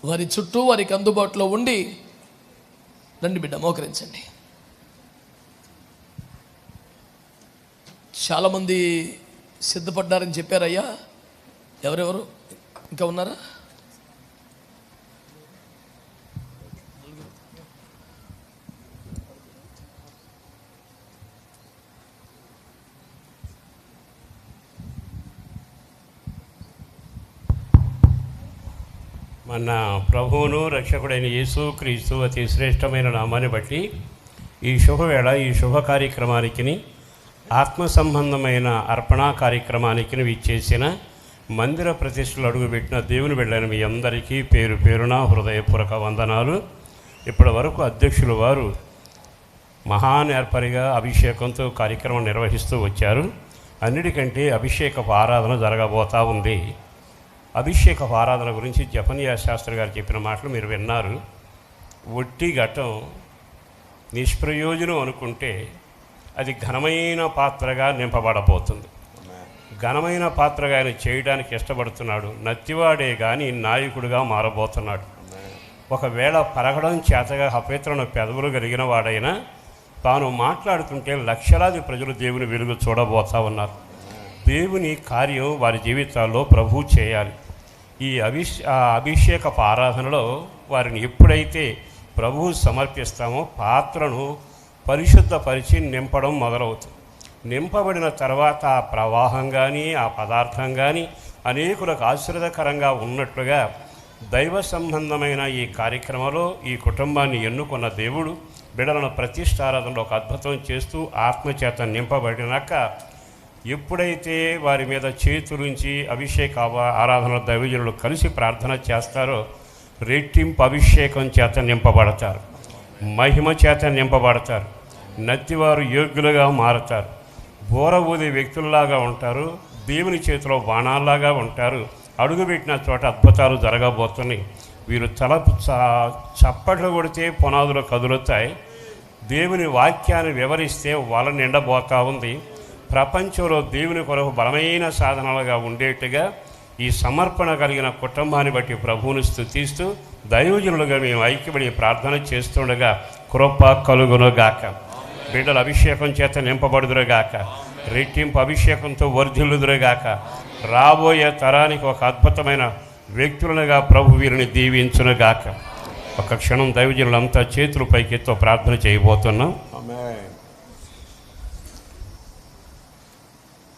వారి చుట్టూ వారికి అందుబాటులో ఉండి, రండి బిడ్డ మోకరించండి. చాలామంది సిద్ధపడ్డారని చెప్పారయ్యా. ఎవరెవరు ఇంకా ఉన్నారా? మన ప్రభువును రక్షకుడైన యేసు క్రీస్తు అతి శ్రేష్టమైన నామాన్ని బట్టి ఈ శుభవేళ, ఈ శుభ కార్యక్రమానికి, ఆత్మ సంబంధమైన అర్పణా కార్యక్రమానికి విచ్చేసిన, మందిర ప్రతిష్టలు అడుగుపెట్టిన దేవుని బిడ్డలైన మీ అందరికీ పేరు పేరున హృదయపూర్వక వందనాలు. ఇప్పటి వరకు అధ్యక్షులు వారు మహానేర్పరిగా అభిషేకంతో కార్యక్రమం నిర్వహిస్తూ వచ్చారు. అన్నిటికంటే అభిషేకపు ఆరాధన జరగబోతూ ఉంది. అభిషేకపు ఆరాధన గురించి జఫన్యా శాస్త్రి గారు చెప్పిన మాటలు మీరు విన్నారు. ఒట్టి ఘటం నిష్ప్రయోజనం అనుకుంటే అది ఘనమైన పాత్రగా నింపబడబోతుంది. ఘనమైన పాత్రగా ఆయన చేయడానికి ఇష్టపడుతున్నాడు. నత్తివాడే కానీ నాయకుడిగా మారబోతున్నాడు. ఒకవేళ పరగడం చేతగా అపవిత్రమైన పెదవులు కలిగిన వాడైనా తాను మాట్లాడుతుంటే లక్షలాది ప్రజలు దేవుని వెలుగు చూడబోతా ఉన్నారు. దేవుని కార్యం వారి జీవితాల్లో ప్రభువు చేయాలి. ఈ అభిషేకపు ఆరాధనలో వారిని ఎప్పుడైతే ప్రభువు సమర్పిస్తామో పాత్రను పరిశుద్ధపరిచి నింపడం మొదలవుతుంది. నింపబడిన తర్వాత ఆ ప్రవాహం కానీ ఆ పదార్థం కానీ అనేకులకు ఆశీర్వదకరంగా ఉన్నట్లుగా దైవ సంబంధమైన ఈ కార్యక్రమంలో ఈ కుటుంబాన్ని ఎన్నుకున్న దేవుడు బిడ్డలను ప్రతిష్టారాధనలో ఒక అద్భుతం చేస్తూ ఆత్మచేత నింపబడినాక ఎప్పుడైతే వారి మీద చేతులుంచి అభిషేక ఆరాధన దైవజనులు కలిసి ప్రార్థన చేస్తారో రెట్టింపు అభిషేకం చేత నింపబడతారు, మహిమ చేత నింపబడతారు. నత్తివారు యోగ్యులుగా మారతారు, బోర ఊదే వ్యక్తుల్లాగా ఉంటారు, దేవుని చేతిలో బాణాల్లాగా ఉంటారు. అడుగుపెట్టిన చోట అద్భుతాలు జరగబోతున్నాయి. వీరు చప్పట్లు కొడితే పునాదులు కదులుతాయి. దేవుని వాక్యాన్ని వివరిస్తే వాళ్ళ నిండబోతా ఉంది. ప్రపంచంలో దేవుని కొరకు బలమైన సాధనాలుగా ఉండేట్టుగా ఈ సమర్పణ కలిగిన కుటుంబాన్ని బట్టి ప్రభువుని స్తుతిస్తూ దైవజనులుగా మేము ఐక్యపడి ప్రార్థన చేస్తుండగా కృప కలుగునుగాక. బిడ్డల అభిషేకం చేత నింపబడుదురుగాక, రెట్టింపు అభిషేకంతో వర్ధిల్లుదురుగాక. రాబోయే తరానికి ఒక అద్భుతమైన వ్యక్తులుగా ప్రభు వీరిని దీవించునుగాక. ఒక క్షణం దైవజనులంతా చేతులు పైకెత్తో ప్రార్థన చేయబోతున్నాం.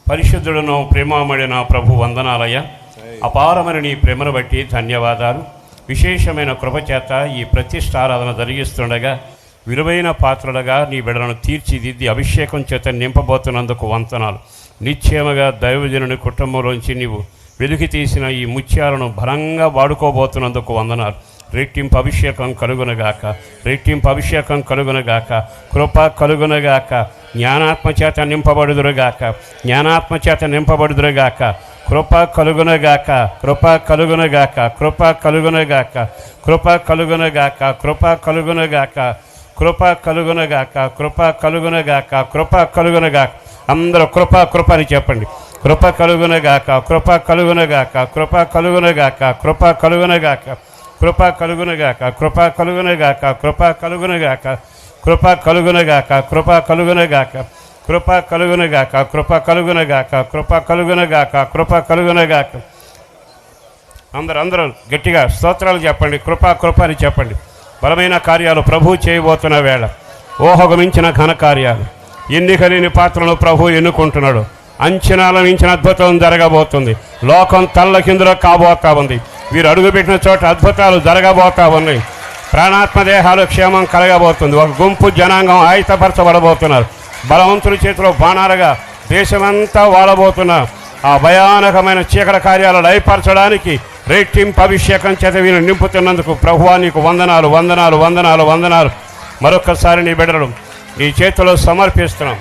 పరిశుద్ధుడును ప్రేమమడిన ప్రభు వందనాలయ. అపారమైన నీ ప్రేమను బట్టి ధన్యవాదాలు. విశేషమైన కృపచేత ఈ ప్రతిష్టారాధన జరిగిస్తుండగా విలువైన పాత్రలుగా నీ బిడ్డలను తీర్చిదిద్ది అభిషేకం చేత నింపబోతున్నందుకు వందనాలు. నిశ్చయముగా దైవజనుని కుటుంబంలోంచి నీవు వెలికి తీసిన ఈ ముత్యాలను బలంగా వాడుకోబోతున్నందుకు వందనాలు. రెట్టింపు అభిషేకం కలుగునగాక, రెట్టింపు అభిషేకం కలుగునగాక, కృప కలుగునగాక. జ్ఞానాత్మ చేత నింపబడుదురుగాక, జ్ఞానాత్మ చేత నింపబడుదురుగాక. కృప కలుగునగాక, కృప కలుగునగాక, కృప కలుగునగాక, కృప కలుగునగాక, కృప కలుగునగాక, కృప కలుగునగాక, కృప కలుగునగాక, కృప కలుగునగాక. అందరూ కృప కృప అని చెప్పండి. కృప కలుగునగాక, కృప కలుగునగాక, కృప కలుగునగాక, కృప కలుగునగాక, కృప కలుగునగాక, కృప కలుగునగాక, కృప కలుగునగాక, కృప కలుగునగాక, కృప కలుగునగాక, కృప కలుగునగాక, కృప కలుగునగాక, కృప కలుగునగాక, కృప కలుగునగాక. అందరూ గట్టిగా స్తోత్రాలు చెప్పండి. కృప కృప అని చెప్పండి. బలమైన కార్యాలు ప్రభు చేయబోతున్న వేళ, ఊహకు మించిన ఘన కార్యాలు, ఎన్నికలేని పాత్రను ప్రభు ఎన్నుకుంటున్నాడు. అంచనాల మించిన అద్భుతం జరగబోతుంది. లోకం తల్లకిందులో కాబోతా ఉంది. వీరు అడుగుపెట్టిన చోట అద్భుతాలు జరగబోతా ఉన్నాయి. ప్రాణాత్మ దేహాలు క్షేమం కలగబోతుంది. ఒక గుంపు జనాంగం ఆయుధపరచబడబోతున్నారు. బలవంతుల చేతిలో బాణాలుగా దేశమంతా వాడబోతున్న ఆ భయానకమైన చీకటి కార్యాలు లయపరచడానికి రెట్టింపు అభిషేకం చేత వీరు నింపుతున్నందుకు ప్రభువా నీకు వందనాలు, వందనాలు, వందనాలు, వందనాలు. మరొకసారి నీ బిడ్డలు నీ చేతిలో సమర్పిస్తున్నాం.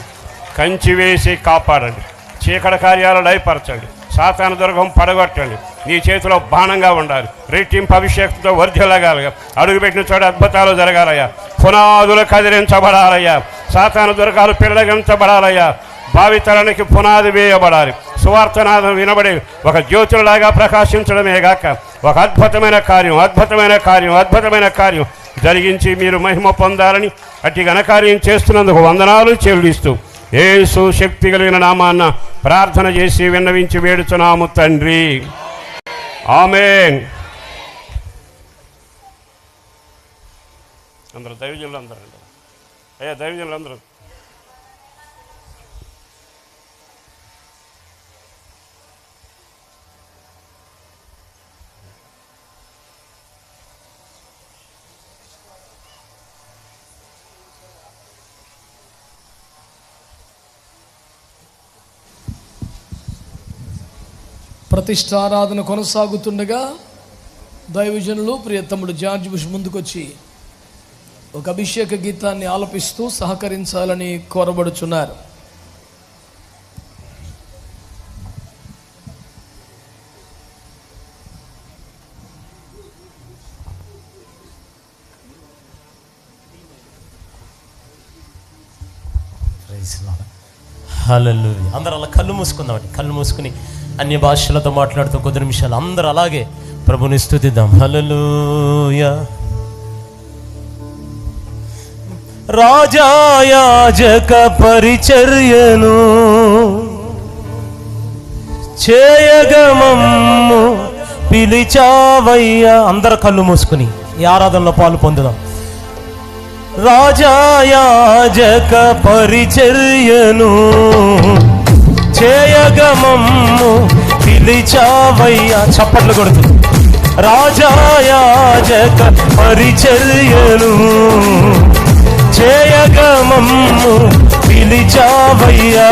కంచి వేసి కాపాడండి, చీకటి కార్యాలు లయపరచండి, సాతాను దుర్గం పడగొట్టండి. నీ చేతిలో బాణంగా ఉండాలి. రెట్టింపు అభిషేకంతో వర్ధిల్లగాలిగా. అడుగుపెట్టిన చోట అద్భుతాలు జరగాలయ్యా. పునాదులు కదిలించబడాలయ్యా. సాతాను దుర్గాలు పిల్లగించబడాలయ్యా. భావితరానికి పునాది వేయబడాలి. సువార్తనాదం వినబడి ఒక జ్యోతులలాగా ప్రకాశించడమే గాక ఒక అద్భుతమైన కార్యం జరిగించి మీరు మహిమ పొందాలని అట్టి ఘనకార్యం చేస్తున్నందుకు వందనాలు చెల్లిస్తూ యేసు శక్తి కలిగిన నామాన్న ప్రార్థన చేసి విన్నవించి వేడుచున్నాము తండ్రి, ఆమేన్. అందరూ దైవజనులు అందరూ అయ్యా, దైవజనులు అందరూ ప్రతిష్టారాధన కొనసాగుతుండగా దైవజనులు ప్రియతముడు జార్జ్ బుష్ ముందుకొచ్చి ఒక అభిషేక గీతాన్ని ఆలపిస్తూ సహకరించాలని కోరబడుచున్నారు. హల్లెలూయా. అందరూ అలా కళ్ళు మూసుకుందామండి. కళ్ళు మూసుకుని అన్య భాషలతో మాట్లాడుతూ కొద్ది నిమిషాలు అందరూ అలాగే ప్రభుని స్తుతిద్దాం. హల్లెలూయా. రాజాయాజక పరిచర్యను చేయగమమ్ము పిలిచావయ్యా. అందరూ కళ్ళు మూసుకుని ఈ ఆరాధనలో పాలు పొందుదాం. రాజాయాజక పరిచర్యను చేయగమమ్ము పిలిచావయ్యా. చప్పట్లు కొడుతూ రాజాయాజక పరిచర్యను చేయగమమ్ము పిలిచావయ్యా.